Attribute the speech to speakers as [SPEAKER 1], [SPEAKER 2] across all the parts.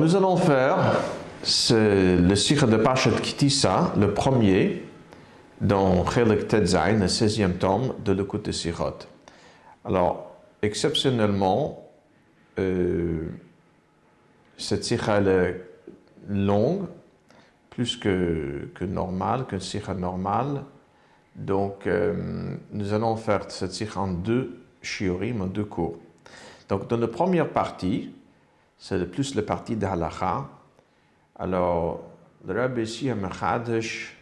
[SPEAKER 1] nous allons faire le sikha de Parshat Kitissa, le premier, dans Chelik Tetzain, le 16e tome de l'Écoute Sikhot. Alors, exceptionnellement, cette sikha est longue, plus que normal, qu'une sikha normale. Donc, nous allons faire cette sikha en deux shiurim, en deux cours. Donc, dans la première partie, c'est plus la partie de Halacha. Alors, le Rabbi ici a Mechadesh,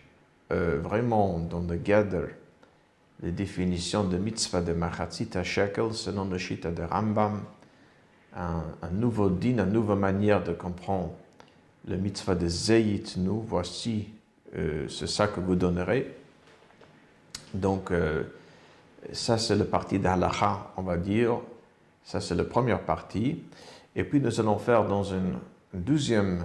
[SPEAKER 1] vraiment dans le Gather, les définitions de mitzvah de Machatzit HaShekel, selon le Shita de Rambam, un nouveau din, une nouvelle manière de comprendre le mitzvah de Zeyitnu. Voici, c'est ça que vous donnerez. Donc, ça c'est la partie de Halacha, on va dire. Ça c'est la première partie. Et puis nous allons faire dans un deuxième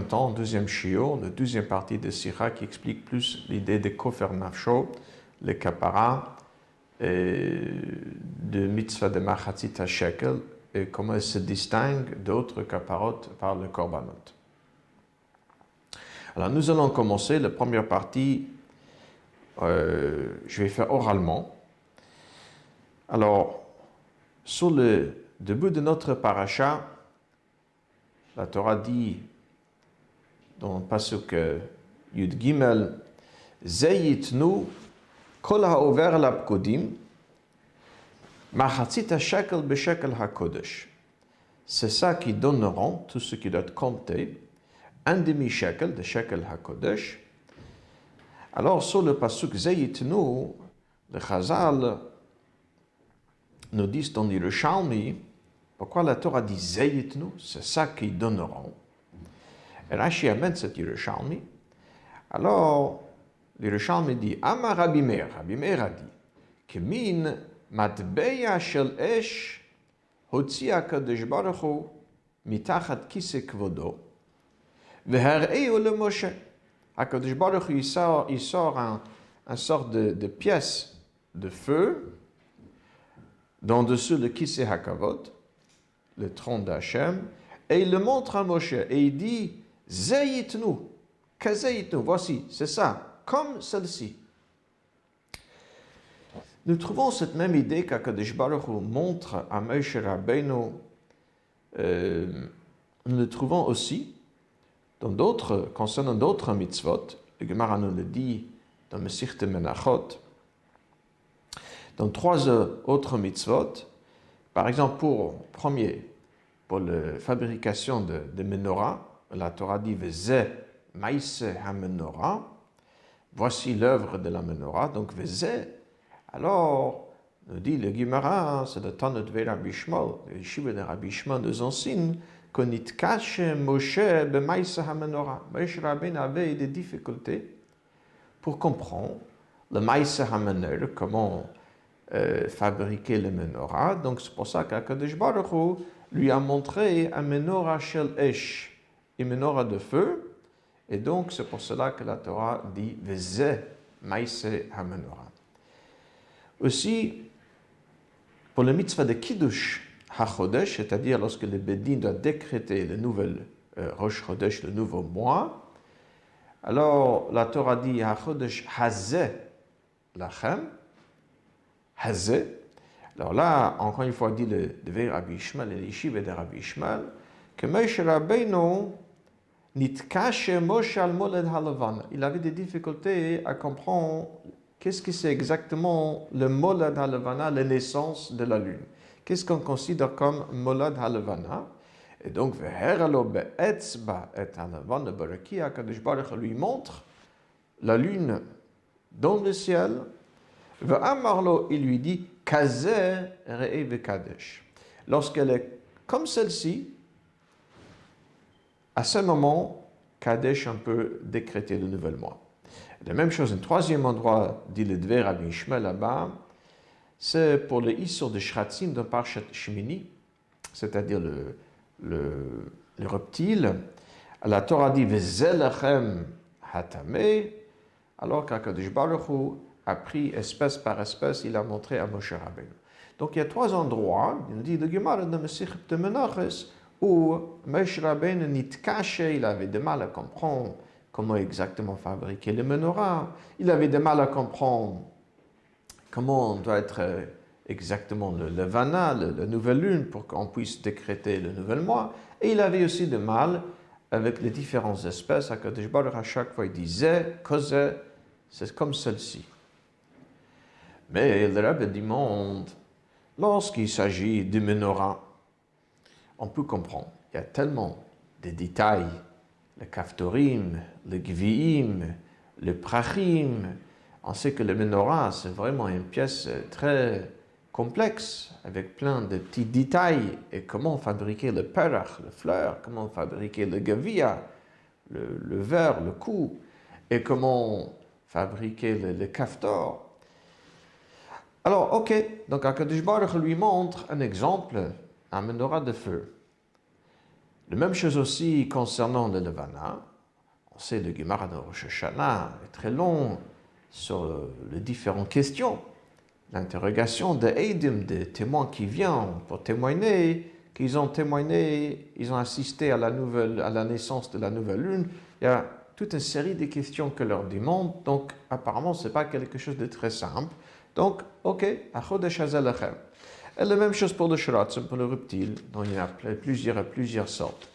[SPEAKER 1] temps, un deuxième shiur, la deuxième partie de Sikha qui explique plus l'idée de Kofer Nafsho, le kapara, de mitzvah de Machatzit HaShekel, et comment elle se distingue d'autres kaparot par le korbanot. Alors nous allons commencer la première partie, je vais faire oralement. Alors, sur le début de notre parasha, la Torah dit dans le pasuk Yud Gimel, Zeyitnu kol ha'over l'apkodim, machatzit ha'shekel b'shekel ha'kodesh. C'est ça qui donneront, tout ce qui doit être compté, un demi-shekel de shekel ha'kodesh. Alors, sur le pasuk Zeyitnu, le Chazal nous disent dans l'Yerushalmi, pourquoi la Torah dit Zeyitnu, c'est ça qu'ils donneront. Et Rashi amène cette Yerushalmi. Alors, l'Yerushalmi dit, Amar Rabbi Meir a dit, Kemin matbeya shel esh hotzi HaKadosh Baruch Hu mitachat kise kvodo vehar'eu le Moshe. HaKadosh Baruch Hu, il sort un sort de pièce de feu dans dessous le kise hakavod, le trône d'Hachem, et il le montre à Moshe, et il dit, Zeyitnu, Kazeyitnu, voici, c'est ça, comme celle-ci. Nous trouvons cette même idée qu'Akadosh Baruch Hu montre à Moshe Rabbeinu, nous le trouvons aussi concernant d'autres mitzvot. Le Gemara nous le dit dans Mesichte Menachot, dans 3 autres mitzvot. Par exemple, pour la fabrication de menorah, la Torah dit Veze maïse ha-menorah, voici l'œuvre de la menorah, donc Veze. Alors, nous dit le Gemara, c'est le Tanot de Rabbi Shmuel, le Yeshiva de Rabbi Shmuel nous enseigne qu'on nitkache Moshe be maïse ha-menorah. Moshe Rabbeinu avait des difficultés pour comprendre le maïse ha-menorah, comment fabriquer le menorah. Donc c'est pour ça qu'Akadosh Baruch Hu lui a montré un menorah shel esh, une menorah de feu, et donc c'est pour cela que la Torah dit Veze maïse ha-menorah. Aussi, pour le mitzvah de Kiddush ha-chodesh, c'est-à-dire lorsque le Bedin doit décréter le nouvel Rosh Chodesh, le nouveau mois, alors la Torah dit ha-chodesh hazeh lachem, hazeh. Alors là, encore une fois, dit le Dever Rabbi Ishmael et l'Yeshiva de Rabbi Ishmael, que Moshe Rabbeinu nitkache Moshe al moled halavana. Il avait des difficultés à comprendre qu'est-ce que c'est exactement le moled halavana, la naissance de la lune. Qu'est-ce qu'on considère comme moled halavana? Et donc, veheralo be'etzba et halavana baraki, HaKadosh Baruch Hu lui montre la lune dans le ciel. Ve'amarlo, il lui dit Kazeh re'e vekadesh. Lorsqu'elle est comme celle-ci, à ce moment, Kadesh on peut décréter le nouvel mois. La même chose, un troisième endroit, dit le Dver Rabbi Ishmael là-bas, c'est pour le Issur de Shratzim dans Parshat Shmini, c'est-à-dire le reptile. La Torah dit Vezelachem hatameh, alors qu'Akadosh Baruch Hu a pris espèce par espèce, il a montré à Moshe Rabbeinu. Donc il y a 3 endroits, il dit le Gemara de Mesichte Menachos, où Moshe Rabbeinu nitkache, il avait du mal à comprendre comment exactement fabriquer le menorah, il avait du mal à comprendre comment doit être exactement le levana, la nouvelle lune, pour qu'on puisse décréter le nouvel mois, et il avait aussi du mal avec les différentes espèces. HaKadosh Baruch à chaque fois il disait, causait, c'est comme celle-ci. Mais le Rebbe demande, lorsqu'il s'agit du menorah, on peut comprendre. Il y a tellement de détails, le kaftorim, le gviim, le prachim. On sait que le menorah, c'est vraiment une pièce très complexe, avec plein de petits détails. Et comment fabriquer le perach, le fleur, comment fabriquer le gavia, le verre, le cou, et comment fabriquer le kaftor. Alors, ok, donc HaKadosh Baruch lui montre un exemple, un menorah de feu. La même chose aussi concernant le levana. On sait le Gemara de Rosh Hashanah est très long sur les différentes questions. L'interrogation des Eidim, des témoins qui viennent pour témoigner, qu'ils ont témoigné, ils ont assisté à la naissance de la nouvelle lune. Il y a toute une série de questions que leur demande. Donc, apparemment, ce n'est pas quelque chose de très simple. Donc, ok, Achodesh Hazelachem. Et la même chose pour le shratzim, pour le reptile, dont il y a plusieurs sortes.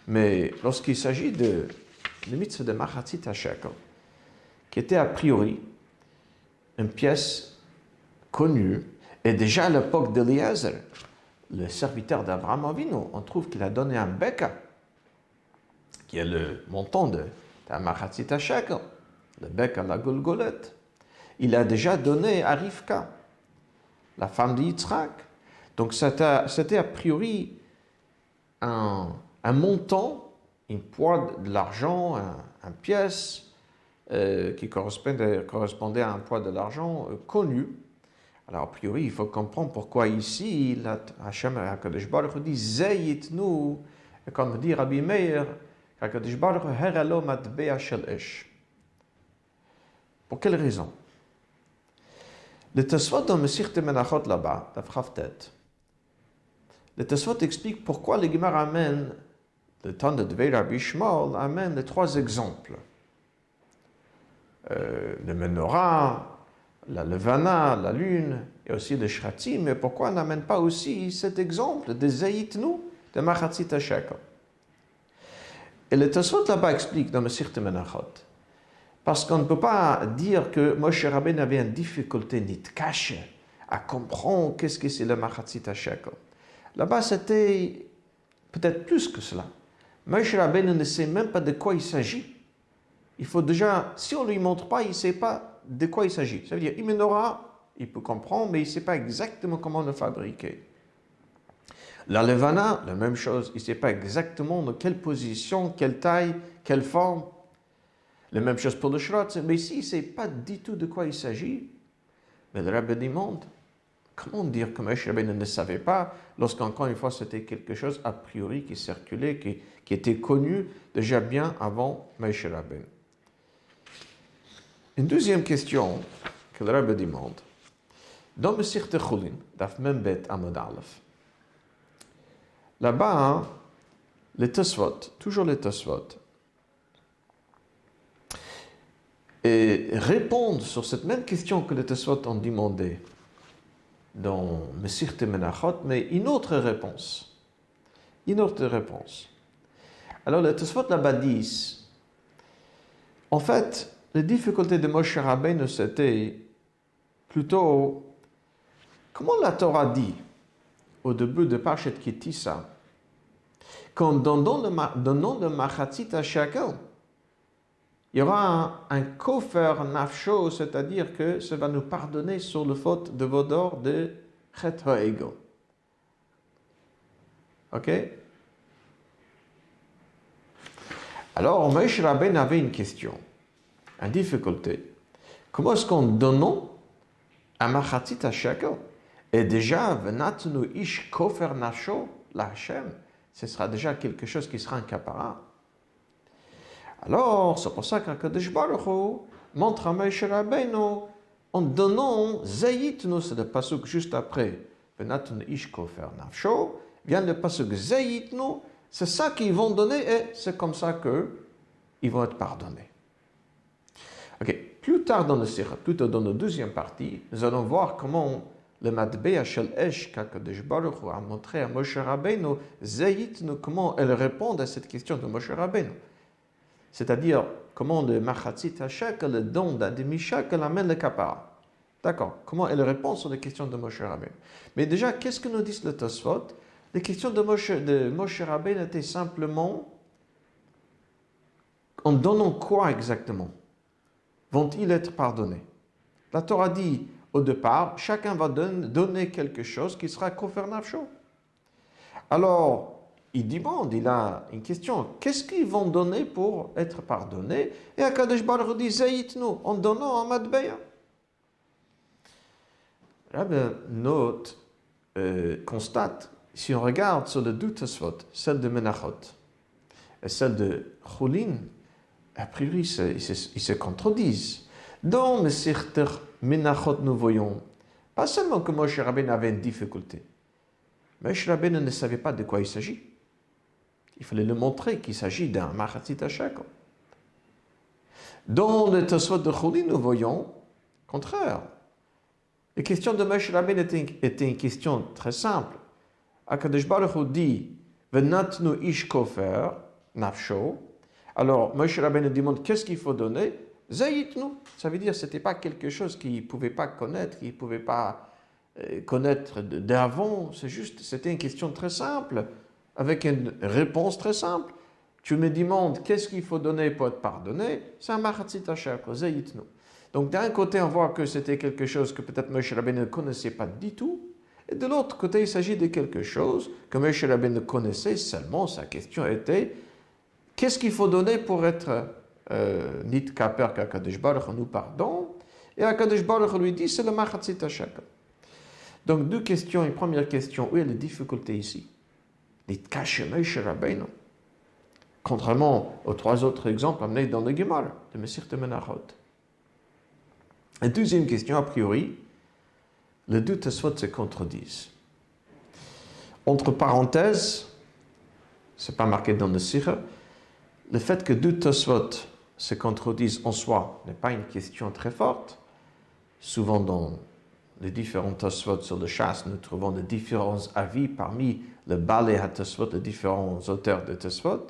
[SPEAKER 1] Mais lorsqu'il s'agit de mitzvah de Machatzit HaShekel, qui était a priori une pièce connue, et déjà à l'époque d'Eliezer, le serviteur d'Abraham Avinu, on trouve qu'il a donné un beka, qui est le montant de Machatzit HaShekel, le beka la Golgolette. Il a déjà donné à Rivka, la femme de Yitzhak. Donc c'était a priori un montant, une poids de l'argent, une pièce qui correspondait à un poids de l'argent connu. Alors a priori, il faut comprendre pourquoi ici, Hachem HaKadosh Baruch Hu dit Zeyitnu, et comme dit Rabbi Meir, HaKadosh Baruch Hu heralo matbea shel esh. Pour quelle raison? Le Tosfot dans Mesichte Menachot là-bas, la Chavtet, le Tosfot explique pourquoi le Gemara amène, le temps de Dvei Rabbi Shmuel, amène les trois exemples. Le menorah, la levana, la lune, et aussi le shratim, mais pourquoi on n'amène pas aussi cet exemple de Zeyitnu, de Machatzit HaShekel? Et le Tosfot là-bas explique dans Mesichte Menachot, parce qu'on ne peut pas dire que Moshe Rabbeinu avait une difficulté nitkache à comprendre qu'est-ce que c'est le Machatzit HaShekel. Là-bas, c'était peut-être plus que cela. Moshe Rabbeinu ne sait même pas de quoi il s'agit. Il faut déjà, si on ne lui montre pas, il ne sait pas de quoi il s'agit. Ça veut dire, il menorah, il peut comprendre, mais il ne sait pas exactement comment le fabriquer. La levana, la même chose, il ne sait pas exactement dans quelle position, quelle taille, quelle forme. La même chose pour le shrat, mais ici, il ne sait pas du tout de quoi il s'agit. Mais le Rebbe demande, comment dire que Moshe Rabbeinu ne savait pas, lorsqu'encore une fois, c'était quelque chose a priori qui circulait, qui était connu déjà bien avant Moshe Rabbeinu. Une deuxième question que le Rebbe demande, dans Mesichte Chulin, Daf Membet Amud Aleph, là-bas, les Tosfot, toujours les Tosfot, et répondre sur cette même question que les Tosfot ont demandé dans Mesichte Menachot, mais une autre réponse. Une autre réponse. Alors les Tosfot là-bas disent, en fait, la difficulté de Moshe Rabbeinu, c'était plutôt, comment la Torah dit au début de Parashat Ki Tisa, qu'en donnant le nom de Machatzit HaShekel, il y aura un kofer nafsho, c'est-à-dire que ça va nous pardonner sur le faute de Vodor de Chet HaEgel. Ok? Alors, Moshe Rabbeinu avait une question, une difficulté. Comment est-ce qu'en donnant un Machatzit HaShekel, et déjà, Venatnu ish kofer nafsho la Hashem, ce sera déjà quelque chose qui sera incapable. Alors, c'est pour ça qu'HaKadosh Baruch Hu montre à Moshe Rabbeinu en donnant Zeyitnu, c'est le pasuk juste après, Venatnu ish kofer nafsho, vient le pasuk Zeyitnu, C'est ça qu'ils vont donner et c'est comme ça qu'ils vont être pardonnés. Ok, plus tard dans le sira, plutôt dans la deuxième partie, nous allons voir comment le Matbea Shel Esh qu'Akadosh Baruch Hu a montré à Moshe Rabbeinu, Zayitnu, comment elle répond à cette question de Moshe Rabbeinu. C'est-à-dire, comment le Machatzit HaShekel, le don d'un demi-shekel, amène le kapara. D'accord, comment elle répond sur les questions de Moshe Rabbeinu. Mais déjà, qu'est-ce que nous dit le Tosfot? Les questions de Moshe Rabbeinu étaient simplement en donnant quoi exactement vont-ils être pardonnés? La Torah dit au départ, chacun va donner quelque chose qui sera kofer nafsho. Alors, il demande, il a une question, qu'est-ce qu'ils vont donner pour être pardonnés? Et Akadosh Baruch Hu dit, Zayitnu, en donnant un matbeya. Rabbi note, constate, si on regarde sur les deux Tosfot, celle de Menachot et celle de Choulin, a priori, ils se contredisent. Dans Mesirter Menachot, nous voyons pas seulement que Moshe Rabbeinu avait une difficulté. Moshe Rabbeinu ne savait pas de quoi il s'agit. Il fallait le montrer qu'il s'agit d'un Machatzit HaShekel. Dans le Tosfot de Choulin, nous voyons contraire. La question de Moshe Rabbeinu était une question très simple. Akadosh Baruch Hu dit V'natnu ish kofer nafsho. Alors Moshe Rabbeinu demande qu'est-ce qu'il faut donner? Zayitnu. Ça veut dire que ce n'était pas quelque chose qu'il ne pouvait pas connaître, qu'il ne pouvait pas connaître d'avant. C'était une question très simple, avec une réponse très simple. Tu me demandes qu'est-ce qu'il faut donner pour être pardonné? C'est un Machatzit HaShekel, Zayitnu. Donc d'un côté, on voit que c'était quelque chose que peut-être Moshe Rabbeinu ne connaissait pas du tout. Et de l'autre côté, il s'agit de quelque chose que Moshe Rabbeinu connaissait seulement. Sa question était, qu'est-ce qu'il faut donner pour être nit kaper qu'Akadosh Baruch Hu nous pardonne? Et Akadosh Baruch Hu lui dit, c'est le Machatzit HaShekel. Donc deux questions. Une première question, où est la difficulté ici? Nit kache Moshe Rabbeinu. Contrairement aux trois autres exemples amenés dans le Gemara de Mesirte Menachot. La deuxième question, a priori, les deux Tosfot se contredisent. Entre parenthèses, ce n'est pas marqué dans le Sira, le fait que deux Tosfot se contredisent en soi n'est pas une question très forte. Souvent dans les différents Tosfot sur le chasse, nous trouvons de différents avis parmi le Balei HaTosfot, les différents auteurs de Tosfot.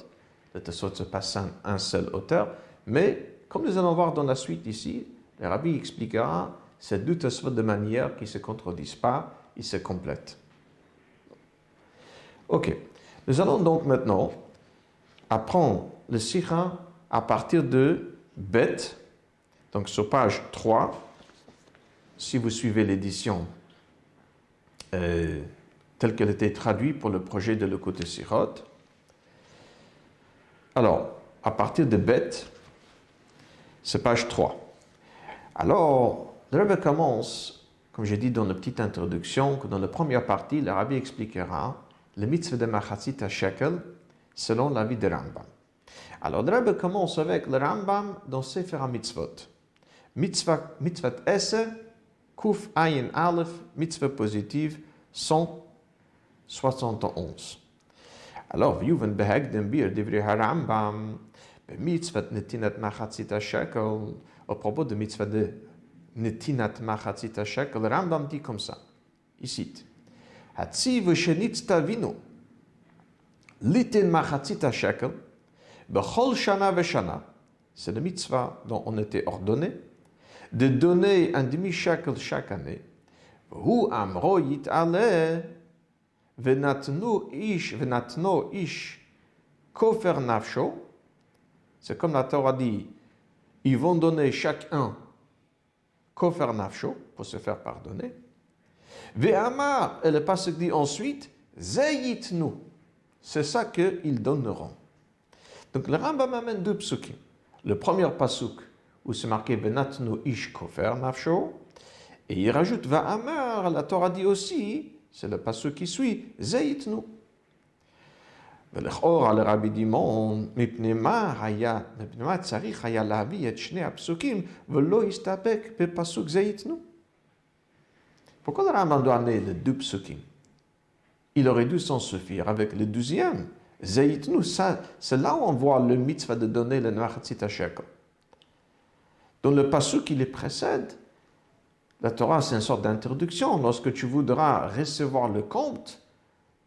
[SPEAKER 1] Le Tosfot se passe un seul auteur, mais comme nous allons voir dans la suite ici, le Rabbi expliquera ces deux Tosfot de manière qui ne se contredisent pas, ils se complètent. Ok, nous allons donc maintenant apprendre le Sira à partir de Bet, donc sur page 3, si vous suivez l'édition telle qu'elle était traduite pour le projet de l'écoute Sirot. Alors, à partir de Bet, c'est page 3. Alors, le Rabbi commence, comme j'ai dit dans la petite introduction, que dans la première partie, le Rabbi expliquera le mitzvah de Machatzit HaShekel selon l'avis de Rambam. Alors, le Rabbi commence avec le Rambam dans Sefer HaMitzvot. Mitzvah Eser, Kuf Ayin Aleph, mitzvah positive 171. Alors, Yuven behegden bir divrei HaRambam, mitzvah netinat Machatzit HaShekel, à propos de mitzvah de netinat Machatzit HaShekel, le Rambam dit comme ça, il cite, Hatziv shenitz tavinu, litin Machatzit HaShekel, bechol shana veshana, c'est le mitzvah dont on était ordonné, de donner un demi-shekel chaque année, hu amro yit'aleh, venatno ish kofer nafsho, c'est comme la Torah dit, ils vont donner chacun kofer nafsho pour se faire pardonner. Ve'amar, et le pasuk dit ensuite, zayitnu, c'est ça qu'ils donneront. Donc le Rambam amène deux psukim. Le premier pasuk, où c'est marqué venatnu ish kofer nafsho, et il rajoute ve'amar, la Torah dit aussi, c'est le pasuk qui suit, zayitnu. ולכאורה לרבי דימון, מפני מה צריך היה להביא את שני הפסוקים ולא הסתפק בפסוק זה ייתנו? Pourquoi le Rambam doit amener les deux psukim? Il aurait dû s'en suffire avec le deuxième Zayitnu, ça, c'est là où on voit le mitzvah de donner le machatzit shekel. Dans le passuk qui les précède, la Torah, c'est une sorte d'introduction. Lorsque tu voudras recevoir le compte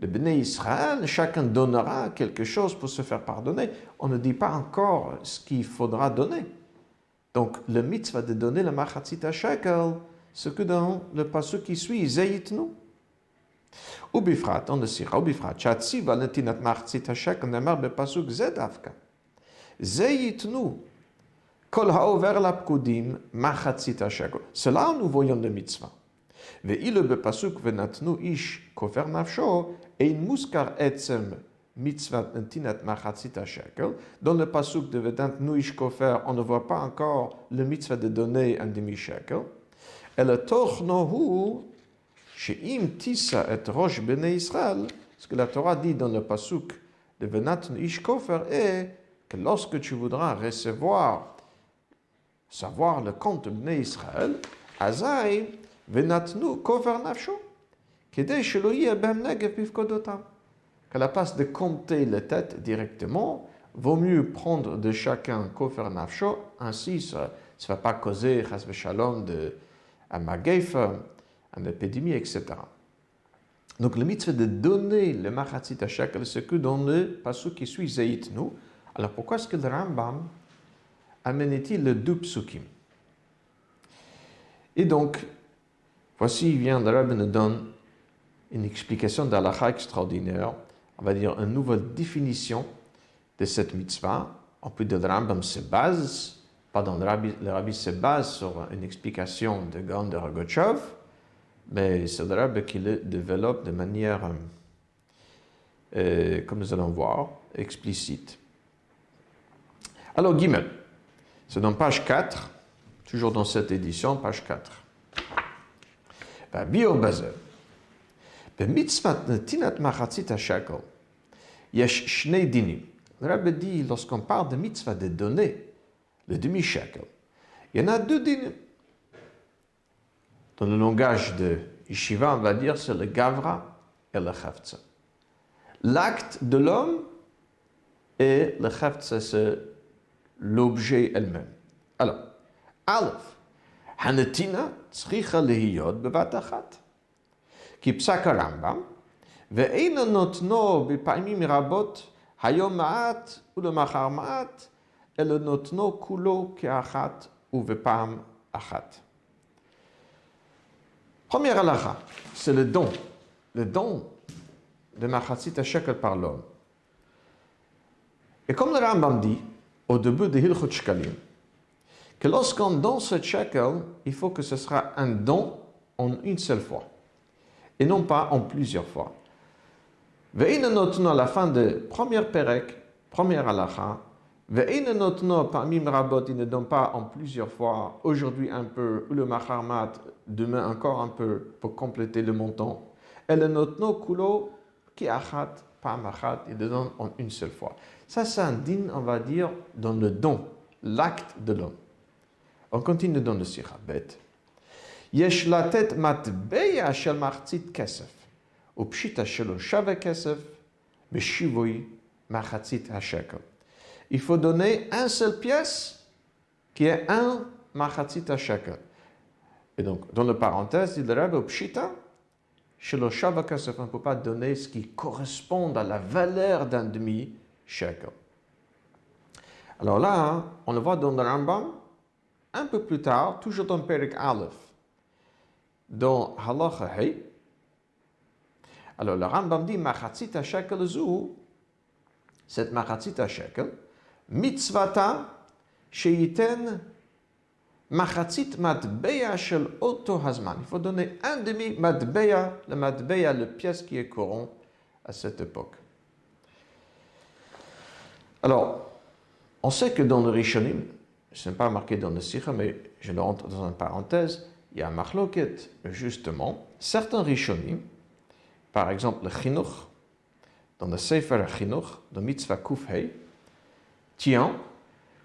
[SPEAKER 1] de Bnei Israël, chacun donnera quelque chose pour se faire pardonner. On ne dit pas encore ce qu'il faudra donner. Donc, le mitzvah de donner le machatzit shekel, ce que dans le passuk qui suit, Zayitnu. ובפרט, on le sira, ובפרט, שהציב על נתינת מחצית השקל נאמר בפסוק זה דווקא. זה ייתנו כל העובר לפקודים מחצית השקל. Cela nous voyons le mitzvah. ואילו בפסוק ונתנו איש כופר נפשו, אין מוזכר עצם מצוות נתינת מחצית השקל. Dans le pasuk de ונתנו איש כופר, on ne voit pas encore le mitzvah de donner un demi-shekel. אלא תוכנו הוא שאם תישא את ראש בני ישראל, ce que la Torah dit dans le pasuk de Venatnu Ish Kofer est que lorsque tu voudras savoir le compte de Bnei Israël, Azai Venatnu Kofer Nafsho, Kedei shelo yeh behem negev bifkodotav. Qu'à la place de compter les têtes directement, vaut mieux prendre de chacun Kofer Nafsho, ainsi ça ne va pas causer, chas v'shalom, un magef, une épidémie, etc. Donc le mitzvah de donner le machatzit shekel, c'est que dans le pasuk qui suit Zayitnu. Alors pourquoi est-ce que le Rambam amène-t-il le deux psukim? Et donc, voici, le Rabbi nous donne une explication d'Halakha extraordinaire, on va dire une nouvelle définition de cette mitzvah. On peut dire que le Rambam se base, le Rabbi se base sur une explication de Gaon de Rogatchov, mais c'est le Rabbi qui le développe de manière, comme nous allons voir, explicite. Alors, Gimel, c'est dans page 4, toujours dans cette édition, page 4. Bio Bazel. B'mitzvat netinat machatzit hashekel, yesh shnei dinim. Le Rabbi dit, lorsqu'on parle de mitzvah de donner le demi-shekel, il y en a deux dinim. Dans le langage de Yeshiva, on va dire, c'est le Gavra et le Chavtza. L'acte de l'homme et le Chavtza, c'est l'objet elle-même. Alors, Aleph, Hanetina tzricha lehiyot bevat achat. כי פסק הרמב"ם, ואינו נותנו בפעמים רבות היום מעט ולמחר מעט, אלא נותנו כולו כאחת ובפעם אחת. Première halakha, c'est le don de machatzit shekel par l'homme. Et comme le Rambam dit, au début de Hilchot Shkalim, que lorsqu'on donne ce shekel, il faut que ce sera un don en une seule fois, et non pas en plusieurs fois. Ve'ina notno à la fin de première perek, première halakha, ve'ina notno pa'amim rabot, il ne donne pas en plusieurs fois, aujourd'hui un peu, ou le macharmat, demain encore un peu, pour compléter le montant. Et le notno kulo ki achat, pa'am achat, il le donne en une seule fois. Ça, c'est un din, on va dire, dans le don, l'acte de l'homme. On continue dans le sirabet. יש לתת מטבע של מחצית כסף, ופשיטה שלו שווה כסף, בשיווי מחצית השקל. Il faut donner un seule pièce qui est un מחצית השקל. Et donc, dans le parenthèse, dit le Rabbi, pshita, shelo shava kesef, on ne peut pas donner ce qui correspond à la valeur d'un demi-shekel. Alors là, on le voit dans le Rambam, un peu plus tard, toujours dans Perek Aleph, dans Halacha Hey. Alors le Rambam dit, machatzit shekel zu, cette machatzit shekel, mitzvata sheyiten machatzit matbeya shel oto hazman. Il faut donner un demi matbeya, le pièce qui est courant à cette époque. Alors, on sait que dans le Rishonim, ce n'est pas marqué dans le Sikha, mais je le rentre dans une parenthèse, il y a un machloket, justement, certains Rishonim, par exemple le Chinuch, dans le Sefer Chinuch, dans Mitzvah Kufhei, tient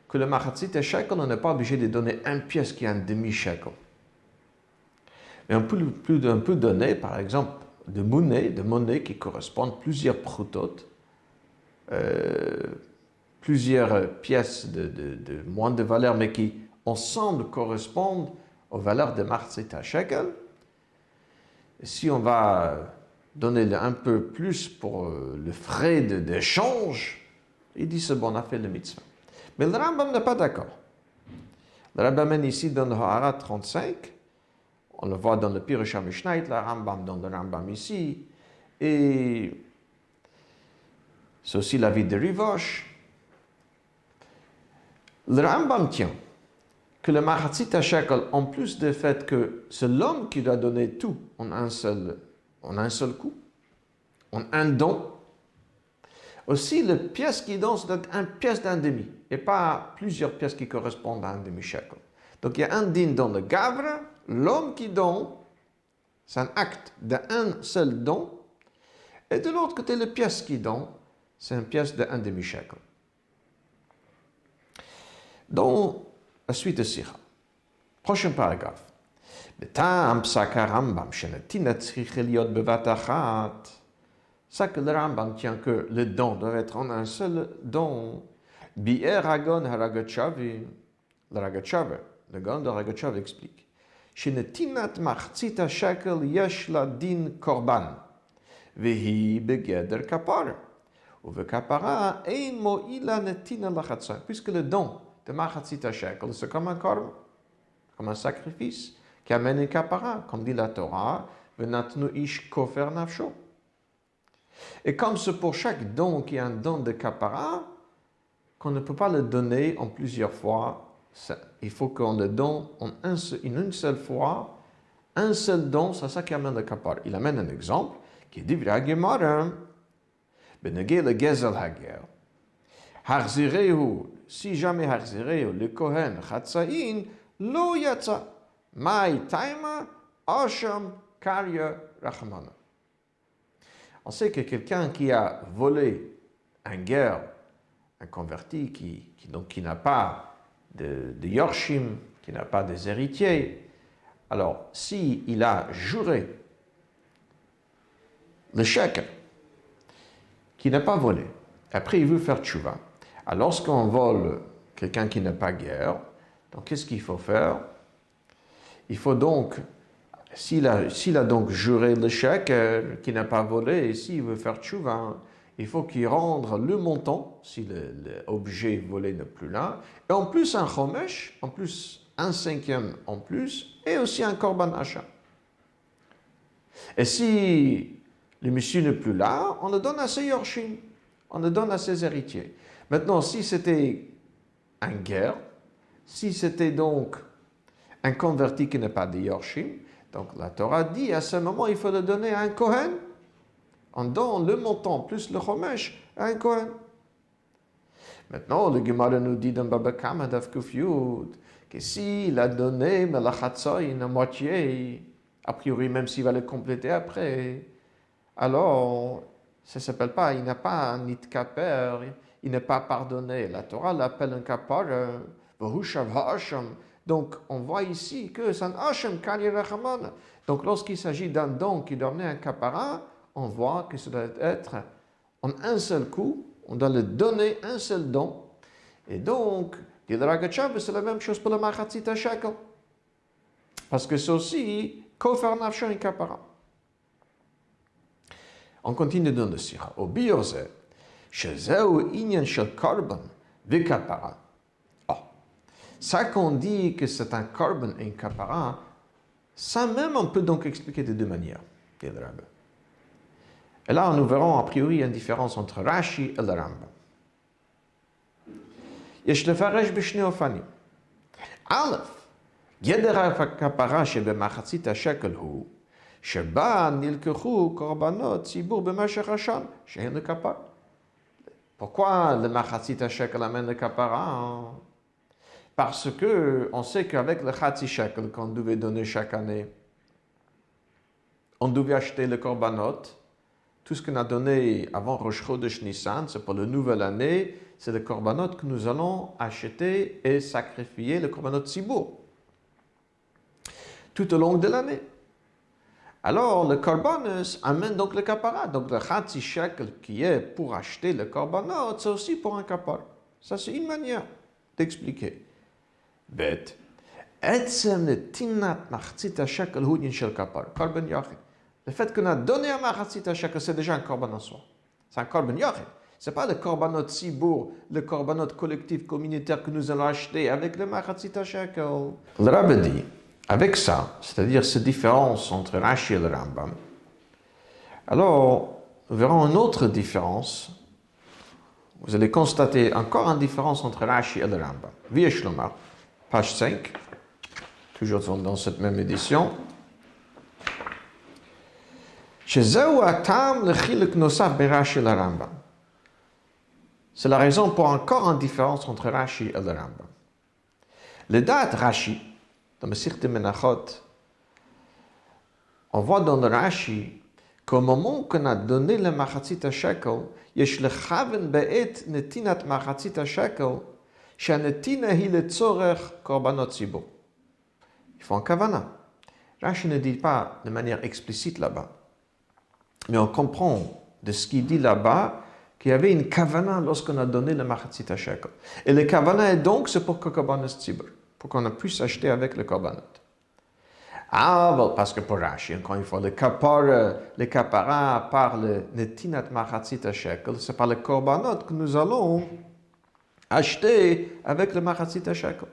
[SPEAKER 1] que le machatzit shekel, on n'est pas obligé de donner une pièce qui est un demi-shekel. Mais on peut donner, par exemple, de monnaie qui correspondent à plusieurs prutot, plusieurs pièces de moins de valeur, mais qui ensemble correspondent aux valeurs de Mahtzit Shekel. Et si on va donner un peu plus pour le frais d'échange, il dit c'est bon, on a fait le mitzvah. Mais le Rambam n'est pas d'accord. Le Rambam ici dans le Ha'ara 35, on le voit dans le Pirush HaMishnayot, le Rambam dans le Rambam ici, et c'est aussi l'avis de Rivosh. Le Rambam tient que le Mahtzit Shekel, en plus du fait que c'est l'homme qui doit donner tout en un seul coup, en un don, aussi la pièce qui donne, c'est une pièce d'un demi, et pas plusieurs pièces qui correspondent à un demi-shekel. Donc il y a un din dans le Gavre, l'homme qui donne, c'est un acte d'un seul don, et de l'autre côté, la pièce qui donne, c'est une pièce d'un demi-shekel. Dans la suite de Sira, prochain paragraphe. בטעם פסק הרמב"ם שנתינה צריכה להיות בבת אחת, ça que le Rambam tient que le don doit être en un seul don. Bi'er Hagon Haragatchavi, le Ragachaver, le Gon de Ragachav explique. Shenetinat Mahtzit Shekel yesh la din korban, vehi begeder kapara. Ou ve kapara ein mo'ila netina lachatsa. Puisque le don de Mahtzit Shekel, c'est comme un korban, comme un sacrifice qui amène un kapara, comme dit la Torah, venatnu ish kofer nafsho. Et comme c'est pour chaque don qui est un don de kapara, qu'on ne peut pas le donner en plusieurs fois, il faut qu'on le donne en une seule fois, un seul don, c'est ça qui amène le kapara. Il amène un exemple qui dit V'ra Gemara, benegé le gezel hager, harzirehu, si jamais harzirehu, le kohen chatzaïn, lo yatsa, mai taima, asham, karya, rachmana. On sait que quelqu'un qui a volé un guerre, un converti qui n'a pas de yorshim, qui n'a pas des héritiers, alors s'il a juré le shekel, qui n'a pas volé, après il veut faire tchouva, alors lorsqu'on vole quelqu'un qui n'a pas guerre, donc qu'est-ce qu'il faut faire? Il faut donc, s'il a donc juré le shekel, qui n'a pas volé, et s'il veut faire tchouva, il faut qu'il rende le montant, si l'objet volé n'est plus là, et en plus un chomesh, en plus un cinquième en plus, et aussi un korban achat. Et si le monsieur n'est plus là, on le donne à ses yorshim, on le donne à ses héritiers. Maintenant, si c'était un guerre, si c'était donc un converti qui n'est pas de yorshim, donc la Torah dit à ce moment il faut le donner à un kohen. On donne le montant plus le chomesh à un kohen. Maintenant, le Gemara nous dit dans Baba Kama d'Avkuf Yud que s'il a donné melachatzoïn à moitié, a priori même s'il va le compléter après, alors ça ne s'appelle pas, il n'a pas un nitkaper, il n'est pas pardonné. La Torah l'appelle un kapar, v'hushav ha'asham. Donc on voit ici que c'est un hasham kari rachamana. Donc lorsqu'il s'agit d'un don qui doit donner un kapara, on voit que ça doit être en un seul coup, on doit le donner un seul don. Et donc, dit le Ragachav, c'est la même chose pour le Mahtzit Shekel. Parce que c'est aussi kofer nafsho et kapara. On continue dans le Sira. Au Bioze, shezeu inyan shel korban ve kapara. Ça qu'on dit que c'est un korban et un kapara, ça même on peut donc expliquer de deux manières, dit le Rabbi. Et là, nous verrons a priori une différence entre Rashi et le Rambam. יש לפרש בשני אופנים. א', גדר הכפרה שבמחצית השקל הוא שבה נלקחו קורבנות ציבור במשך השנה, שהן לכפר. Pourquoi le מחצית השקל amène le kapara? Parce que on sait qu'avec le chatzi shekel qu'on devait donner chaque année, on devait acheter le korbanot. Tout ce qu'on a donné avant Rosh Chodesh Nissan, c'est pour la nouvelle année, c'est le korbanot que nous allons acheter et sacrifier, le korbanot Tzibour, tout au long de l'année. Alors, le korbanos amène donc le kapara. Donc, le chatzi shekel qui est pour acheter le korbanot, c'est aussi pour un kapara. Ça, c'est une manière d'expliquer. Bet. Etzem netinat machatzit shekel hu din shel kapara. Korban yachid. Le fait qu'on a donné un machatzit shekel, c'est déjà un korban en soi. C'est un korban yachid. Ce n'est pas le korbanot sibour, le korbanot collectif communautaire que nous allons acheter avec le machatzit shekel. Le Rabbi dit, avec ça, c'est-à-dire cette différence entre Rashi et le Rambam, alors nous verrons une autre différence. Vous allez constater encore une différence entre Rashi et le Rambam. Viesh Lomar, page 5, toujours dans cette même édition. Shezeu atam lechilek nosaf ben Rashi et le Rambam. C'est la raison pour encore une différence entre Rashi et le Rambam. Le date Rashi, dans le Masechet Menachot, on voit dans le Rashi qu'au moment qu'on a donné le machatzit shekel, yesh lechaven be'et netinat machatzit shekel, shenetina hi letzorech korbanot zibur. Il faut un kavana. Rashi ne dit pas de manière explicite là-bas, mais on comprend de ce qu'il dit là-bas qu'il y avait une kavana lorsqu'on a donné le machatzit shekel. Et le kavana est donc c'est pour korbanot zibur, pour qu'on puisse acheter avec le korbanot. Ah, bon, parce que pour Rashi, encore une fois, le kapara par le netinat machatzit shekel, c'est par le korbanot que nous allons acheter avec le machatzit shekel.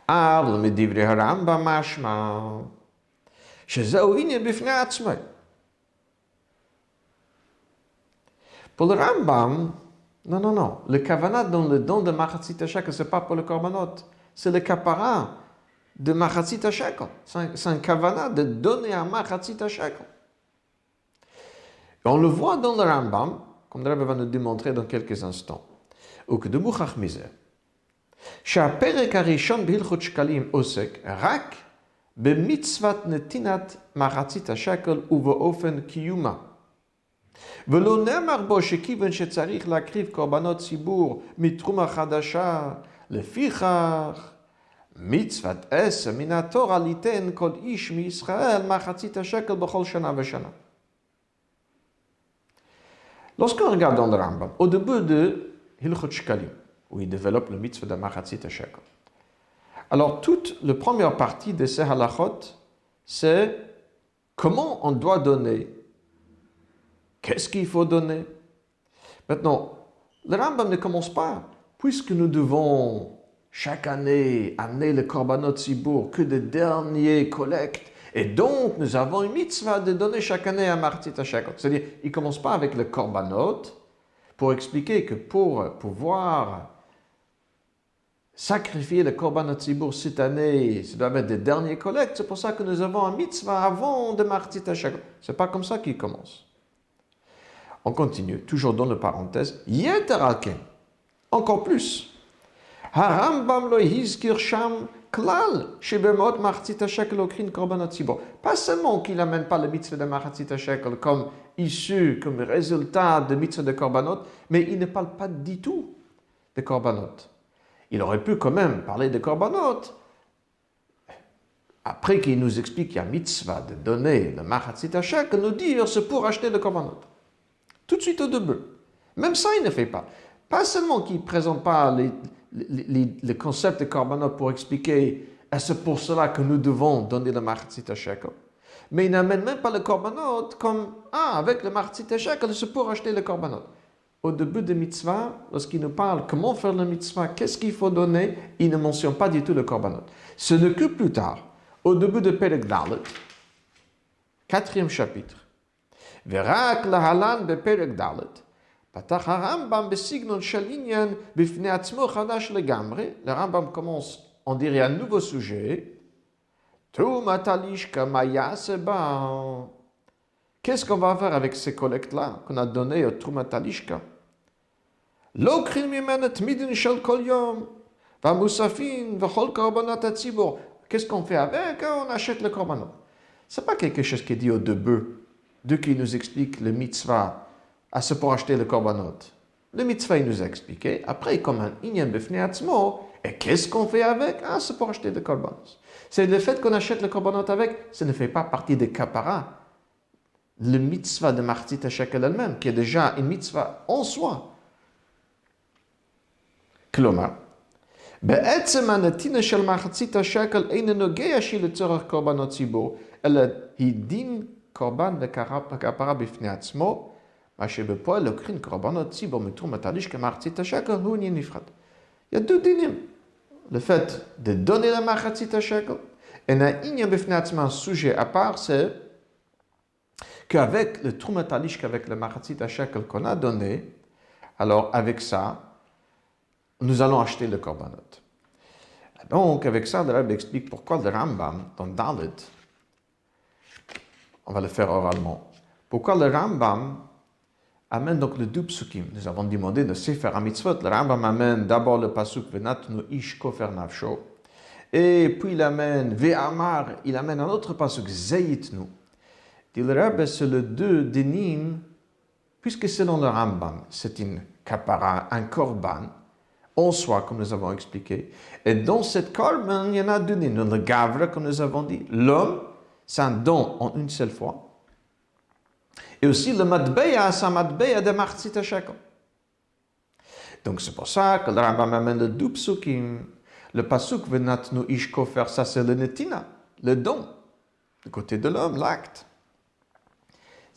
[SPEAKER 1] Ah, le medivri harambam mashma, shezeu inyan bifnei atzmai. Pour le Rambam, non. Le kavanah dans le don de machatzit shekel, ce n'est pas pour le korbanot, c'est le kapara de machatzit shekel. C'est un kavanah de donner un machatzit shekel. Et on le voit dans le Rambam, comme le Rabbi va nous démontrer dans quelques instants. Ou que de mouchach miser. שהפרק הראשון בהלכות שקלים עוסק רק במצוות נתינת מחצית השקל ובאופן קיומה. ולא נאמר בו שכיוון שצריך להקריב קורבנות ציבור מתרומה חדשה, לפיכך מצוות עשר מן התורה ליתן כל איש מישראל מחצית השקל בכל שנה ושנה. Lorsqu'on regarde dans le Rambam, au début de Hilchot Shkalim, où il développe le mitzvah de machatzit shekel. Alors, toute la première partie de ces halachot, c'est comment on doit donner, qu'est-ce qu'il faut donner. Maintenant, le Rambam ne commence pas, puisque nous devons chaque année amener le korbanot zibour que des derniers collectes, et donc nous avons une mitzvah de donner chaque année un machatzit shekel. C'est-à-dire, il ne commence pas avec le korbanot pour expliquer que pour pouvoir sacrifier le korbanot zibour cette année, ça doit être des derniers collectes. C'est pour ça que nous avons un mitzvah avant de machatzit shekel. C'est pas comme ça qu'il commence. On continue, toujours dans la parenthèse. Yeter alken, encore plus. Harambam lo hizkir sham klal shebemot machatzit shekel okrin korbanot zibour. Pas seulement qu'il n'amène pas le mitzvah de machatzit shekel comme issu, comme résultat de mitzvah de korbanot, mais il ne parle pas du tout de korbanot. Il aurait pu quand même parler de korbanot. Après qu'il nous explique qu'il y a mitzvah de donner le machatzit shekel, nous dire c'est pour acheter le korbanot. Tout de suite au début. Même ça, il ne fait pas. Pas seulement qu'il ne présente pas le concept de korbanot pour expliquer et c'est pour cela que nous devons donner le machatzit shekel, mais il n'amène même pas le korbanot comme avec le machatzit shekel, c'est pour acheter le korbanot. Au début de mitzvah, lorsqu'il nous parle comment faire le mitzvah, qu'est-ce qu'il faut donner, il ne mentionne pas du tout le korbanot. Ce n'est que plus tard, au début de Perek Dalet, 4e chapitre, ורק להלן בפרק ד' פתח הרמב"ם בסגנון של עניין בפני עצמו חדש לגמרי. Le Rambam commence, on dirait un nouveau sujet. תרומת הלשכה מה יעשה בה? Qu'est-ce qu'on va faire avec ces collectes-là qu'on a données au תרומת הלשכה? לוקחים ממנה תמידין של כל יום והמוספין וכל קורבנות הציבור. Qu'est-ce qu'on fait avec? On achète le korbanot. C'est pas quelque chose qui est dit au début. D'eux qui nous explique le mitzvah c'est pour acheter le korbanot. Le mitzvah, il nous a expliqué. Après, comme un inyan b'fnei atzmo, Et qu'est-ce qu'on fait avec? Ah, c'est pour acheter des korbanos. C'est le fait qu'on achète le korbanot avec, ça ne fait pas partie des kapara. Le mitzvah de Machatzit HaShekel elle-même, qui est déjà une mitzvah en soi. כלומר, בעצם הנתינה של מחצית השקל אינו נוגע שהיא לצורך קורבנות ציבור, אלא היא דין קורבן וכפרה בפני עצמו, מה שבפועל לוקחים קורבנות ציבור מתרומת הליש כמחצית השקל הוא עניין נפרד. Il y a deux dinim. Le fait de donner la Machatzit HaShekel, et un בפני עצמו, un sujet à part, c'est qu'avec le Trumat Halish, qu'avec le Machatzit HaShekel qu'on a donné, alors avec ça, nous allons acheter le korbanot. Donc, avec ça, le Rebbe explique pourquoi le Rambam, dans Dalet, on va le faire oralement, pourquoi le Rambam amène donc le deux psukim. Nous avons demandé de Sefer HaMitzvot. Le Rambam amène d'abord le pasuk Venatnu ish kofer nafsho, et puis il amène Ve'amar, il amène un autre pasuk Zeyitnu. Dit le Rebbe, c'est le deux dinim, puisque selon le Rambam, c'est une kapara, un korban, en soi, comme nous avons expliqué. Et dans cette korban, il y en a deux dinim. Dans le gavra, comme nous avons dit, l'homme, c'est un don en une seule fois. Et aussi le matbeya, c'est un matbeya de Machatzit HaShekel. Donc c'est pour ça que le Rambam amène le deux psukim. Le pasuk Venatnu ish kofer, ça c'est le netina, le don, du côté de l'homme, l'acte.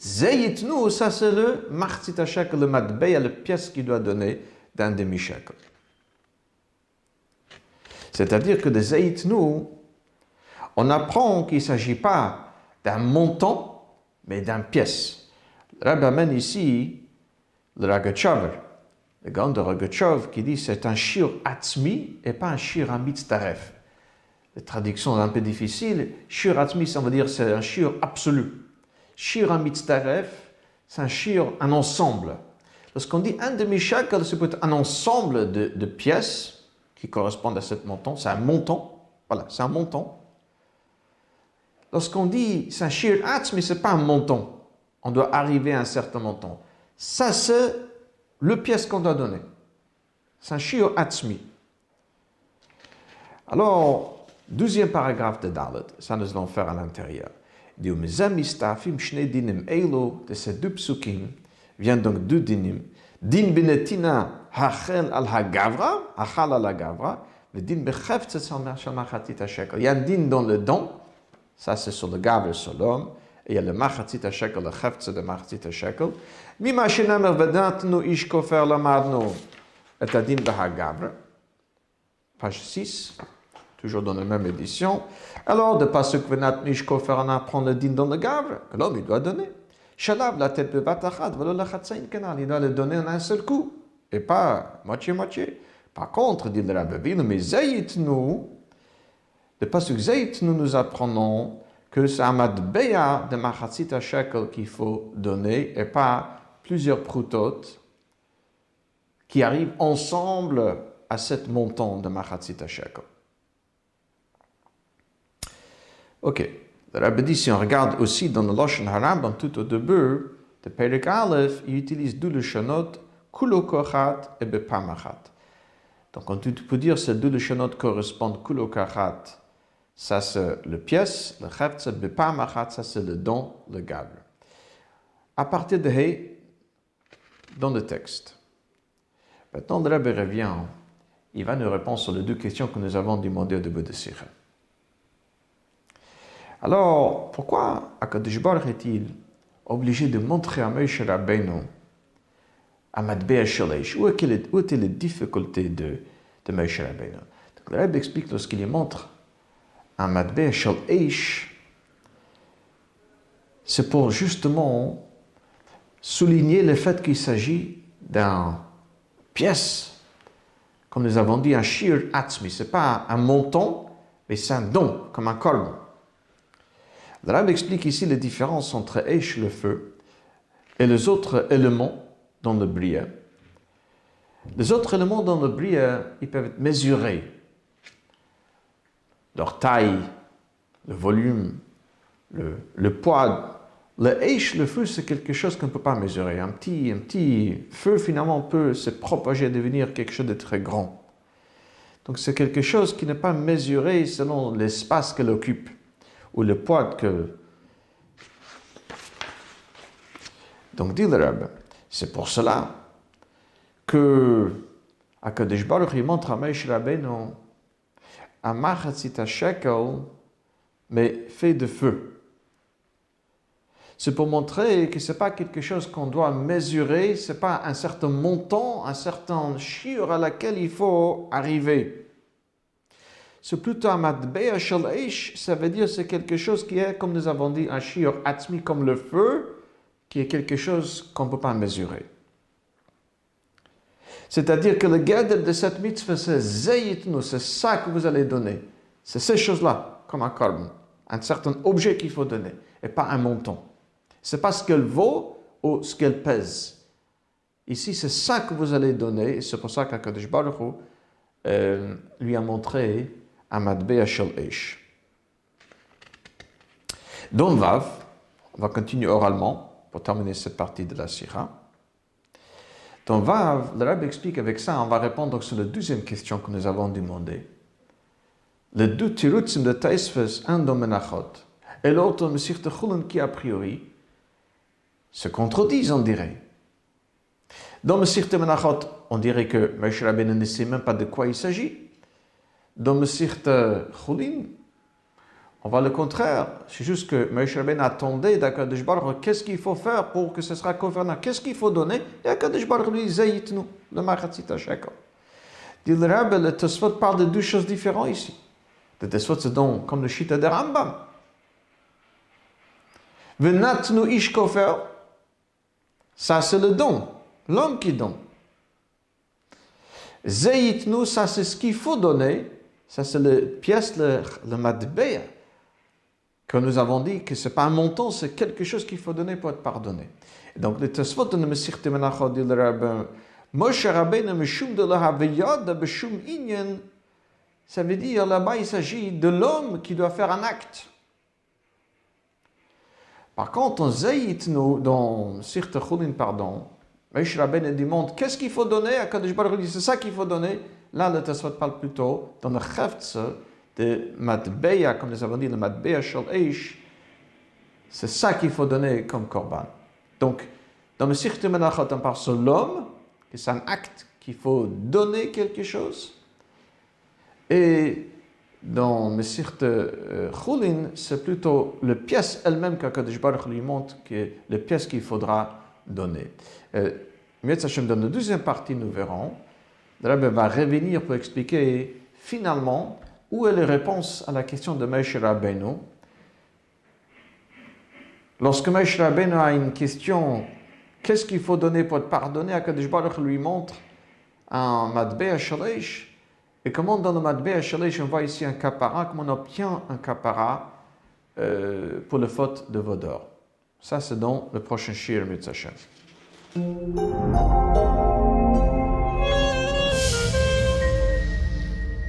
[SPEAKER 1] Zeyitnu, ça c'est le Machatzit HaShekel, le matbeya, la pièce qu'il doit donner d'un demi-shekel. C'est-à-dire que de Zeyitnu, on apprend qu'il ne s'agit pas d'un montant, mais d'une pièce. Le Rebbe amène ici le Rogatchover, le grand de Rogatchov, qui dit c'est un shir atzmi et pas un shir amitztaref. La traduction est un peu difficile. Shir atzmi, ça veut dire c'est un shir absolu. Shir amitztaref, c'est un shir, un ensemble. Lorsqu'on dit un demi-shekel, c'est peut-être un ensemble de pièces qui correspondent à ce montant. C'est un montant. Voilà, c'est un montant. Lorsqu'on dit c'est un shir atzmi, ce n'est pas un montant. On doit arriver à un certain montant. Ça, c'est le pièce qu'on doit donner. C'est un shir atzmi. Alors, deuxième paragraphe de Dalet, ça nous allons faire à l'intérieur. Il dit, de ces deux psukim, viennent donc deux dinim. Din benetina hachel al hagavra, hachal al hagavra, le din becheftzet shel Machatzit HaShekel. Il y a un din dans le don, ça c'est sur le gavra, sur l'homme, et il y a le Machatzit HaShekel, le cheftzet de Machatzit HaShekel. Mima shenamer vedatnu ish kofer lamadnu et adin behagavra. Page 6, toujours dans la même édition. Alors, de pasuk venatnu ish kofer, on apprend le din dans le gavra, que l'homme il doit donner. Shalav la tête bevatachat, velo la chatzain kenal, il doit le donner en un seul coup, et pas moitié-moitié. Par contre, dit le Rabbi, mais zayitnu, de pasuk zayitnu, nous apprenons que c'est un matbeya de Machatzit HaShekel qu'il faut donner et pas plusieurs prutot qui arrivent ensemble à cet montant de Machatzit HaShekel. Ok. Le Rabbi dit, si on regarde aussi dans le Lashon HaRambam tout au début de Perek Aleph, il utilise deux leshonot, kulo kochat et bepamachat. Donc on peut dire que ces deux leshonot correspondent kulo kochat. Ça, c'est le pièce, le cheftzet, bepamachat, ça, c'est le don, le gavre. À partir de He, dans le texte. Maintenant, le Rebbe revient, il va nous répondre sur les deux questions que nous avons demandées au début de Sikha. Alors, pourquoi Akadosh Baruch est-il obligé de montrer à Moshe Rabbeinu, à Matbeya Shelesh, où étaient les difficultés de Moshe Rabbeinu? Donc, le Rebbe explique lorsqu'il montre un matbeya shel eish, c'est pour justement souligner le fait qu'il s'agit d'une pièce, comme nous avons dit, un shir atzmi. Ce n'est pas un montant, mais c'est un don, comme un korban. Le Rabbi explique ici la différence entre eish, le feu, et les autres éléments dans le bria. Les autres éléments dans le bria, ils peuvent être mesurés. Leur taille, le volume, le poids. Le eish, le feu, c'est quelque chose qu'on ne peut pas mesurer. Un petit feu, finalement, peut se propager et devenir quelque chose de très grand. Donc c'est quelque chose qui n'est pas mesuré selon l'espace qu'elle occupe ou le poids que... Donc dit le Rebbe, c'est pour cela que Akadosh Baruch Hu montre à Moshe Rabbeinu un machatzit shekel, mais fait de feu. C'est pour montrer que ce n'est pas quelque chose qu'on doit mesurer, ce n'est pas un certain montant, un certain shiur à laquelle il faut arriver. C'est plutôt un matbea shel eish, ça veut dire c'est quelque chose qui est, comme nous avons dit, un shiur atzmi comme le feu, qui est quelque chose qu'on ne peut pas mesurer. C'est-à-dire que le gadol de cette mitzvah, c'est zayitnu, c'est ça que vous allez donner. C'est ces choses-là, comme un korban, un certain objet qu'il faut donner, et pas un montant. Ce n'est pas ce qu'elle vaut ou ce qu'elle pèse. Ici, c'est ça que vous allez donner, et c'est pour ça qu'Akadosh Baruch Hu lui a montré un matbea shel eish. Dans Vav, on va continuer oralement pour terminer cette partie de la Sira. Dans Vav, le Rebbe explique avec ça, on va répondre sur la deuxième question que nous avons demandée. Les deux tirutzim de Taisves, un dans Menachot et l'autre dans Mesirte Chulin, qui a priori se contredisent, on dirait. Dans Mesirte Menachot, on dirait que Moshe Rabbeinu ne sait même pas de quoi il s'agit. Dans Mesirte Chulin, on voit le contraire. C'est juste que Moshe Rabbeinu attendait d'Akadosh Baruch Hu, qu'est-ce qu'il faut faire pour que ce sera convenable? Qu'est-ce qu'il faut donner? Et Akadosh Baruch Hu lui dit, zayitnu, le machatzit shekel. Dit le Rebbe, le Tosfot parle de deux choses différentes ici. Le Tosfot, c'est donc comme le Shita de Rambam. Venatnu ish kofer, ça c'est le don, l'homme qui donne. Zayitnu, ça c'est ce qu'il faut donner, ça c'est la pièce, le matbea, que nous avons dit que ce n'est pas un montant, c'est quelque chose qu'il faut donner pour être pardonné. Et donc, le Tosfot de Mesirte Menachot dit le Rebbe, Moshe Rabbeinu meshum de l'haviyad beshum inyan, ça veut dire là-bas il s'agit de l'homme qui doit faire un acte. Par contre, en Zayitnu, dans Mesirte Chulin, pardon, Moshe Rabbeinu demande qu'est-ce qu'il faut donner, Akadosh Baruch Hu dit c'est ça qu'il faut donner. Là, le Tosfot parle plutôt dans le Cheftze de matbea, comme nous avons dit, le matbea shel eish, c'est ça qu'il faut donner comme korban. Donc, dans le Mesirte Menachot, on parle sur l'homme, que c'est un acte qu'il faut donner quelque chose. Et dans Mesirte Chulin, c'est plutôt la pièce elle-même qu'Akadosh Baruch lui montre, que la pièce qu'il faudra donner. Mietz Hashem, dans la deuxième partie, nous verrons, le Rebbe va revenir pour expliquer finalement où est la réponse à la question de Moshe Rabbeinu. Lorsque Moshe Rabbeinu a une question, qu'est-ce qu'il faut donner pour être pardonné, Akadosh Baruch lui montre un matbea shel eish. Et comment dans le matbea shel eish, on voit ici un kapara, comment on obtient un kapara pour le faute de Vodor. Ça, c'est dans le prochain shir Mitzvah Hashem.